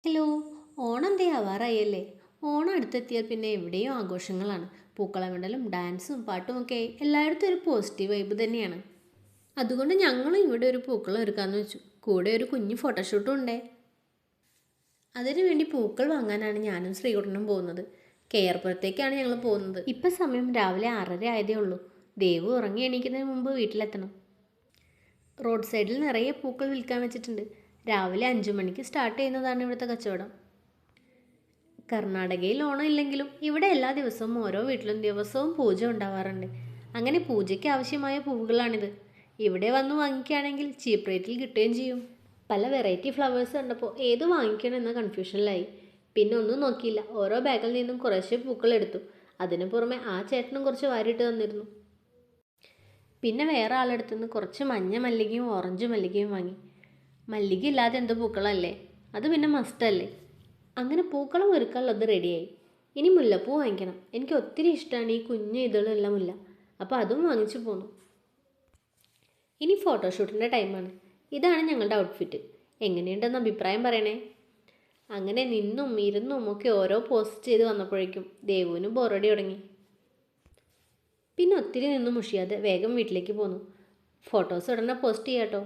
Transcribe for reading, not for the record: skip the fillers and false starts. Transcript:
Hello. Onam ദേ ആവാറായല്ലേ. ഓണം അടുത്തെത്തിയാൽ പിന്നെ എവിടെയും ആഘോഷങ്ങളാണ്. പൂക്കളമിടലും ഡാൻസും പാട്ടുമൊക്കെ എല്ലായിടത്തും ഒരു പോസിറ്റീവ് വൈബ് തന്നെയാണ്. അതുകൊണ്ട് ഞങ്ങളും ഇവിടെ ഒരു പൂക്കളം ഒരുക്കാമെന്ന് വെച്ചു. കൂടെ ഒരു കുഞ്ഞു ഫോട്ടോഷൂട്ടും ഉണ്ടേ. അതിനു വേണ്ടി പൂക്കൾ വാങ്ങാനാണ് ഞാനും ശ്രീകുട്ടനും പോകുന്നത്. കെയർപുരത്തേക്കാണ് ഞങ്ങൾ പോകുന്നത്. ഇപ്പം സമയം രാവിലെ 6:30 ആയതേ ഉള്ളൂ. ദേവു ഉറങ്ങി എണീക്കുന്നതിന് മുമ്പ് വീട്ടിലെത്തണം. റോഡ് സൈഡിൽ നിറയെ പൂക്കൾ വിൽക്കാൻ വെച്ചിട്ടുണ്ട്. രാവിലെ 5 മണിക്ക് സ്റ്റാർട്ട് ചെയ്യുന്നതാണ് ഇവിടുത്തെ കച്ചവടം. കർണാടകയിൽ ഓണം ഇല്ലെങ്കിലും ഇവിടെ എല്ലാ ദിവസവും ഓരോ വീട്ടിലും ദിവസവും പൂജ ഉണ്ടാവാറുണ്ട്. അങ്ങനെ പൂജയ്ക്ക് ആവശ്യമായ പൂവുകളാണിത്. ഇവിടെ വന്ന് വാങ്ങിക്കുകയാണെങ്കിൽ ചീപ്പ് റേറ്റിൽ കിട്ടുകയും ചെയ്യും. പല വെറൈറ്റി ഫ്ലവേഴ്സ് കണ്ടപ്പോൾ ഏത് വാങ്ങിക്കണം എന്ന കൺഫ്യൂഷനിലായി. പിന്നെ ഒന്നും നോക്കിയില്ല, ഓരോ ബാഗിൽ നിന്നും കുറേശ്ശെ പൂക്കൾ എടുത്തു. അതിനു പുറമെ ആ ചേട്ടനും കുറച്ച് വാരിയിട്ട് തന്നിരുന്നു. പിന്നെ വേറെ ആളെടുത്തു നിന്ന് കുറച്ച് മഞ്ഞ മല്ലികയും ഓറഞ്ച് മല്ലികയും വാങ്ങി. മല്ലിക ഇല്ലാതെ എന്ത് പൂക്കളല്ലേ, അത് പിന്നെ മസ്റ്റല്ലേ. അങ്ങനെ പൂക്കളം ഒരുക്കാനുള്ളത് റെഡിയായി. ഇനി മുല്ലപ്പൂ വാങ്ങിക്കണം. എനിക്ക് ഒത്തിരി ഇഷ്ടമാണ് ഈ കുഞ്ഞു ഇതളുള്ള മുല്ല. അപ്പോൾ അതും വാങ്ങിച്ചു പോന്നു. ഇനി ഫോട്ടോഷൂട്ടിൻ്റെ ടൈമാണ്. ഇതാണ് ഞങ്ങളുടെ ഔട്ട്ഫിറ്റ്. എങ്ങനെയുണ്ടെന്ന് അഭിപ്രായം പറയണേ. അങ്ങനെ നിന്നും ഇരുന്നും ഒക്കെ ഓരോ പോസ്റ്റ് ചെയ്ത് വന്നപ്പോഴേക്കും ദേവുവിനും ബോറടി തുടങ്ങി. പിന്നെ ഒത്തിരി നിന്നും മുഷിയാതെ വേഗം വീട്ടിലേക്ക് പോന്നു. ഫോട്ടോസ് ഉടനെ പോസ്റ്റ് ചെയ്യാട്ടോ.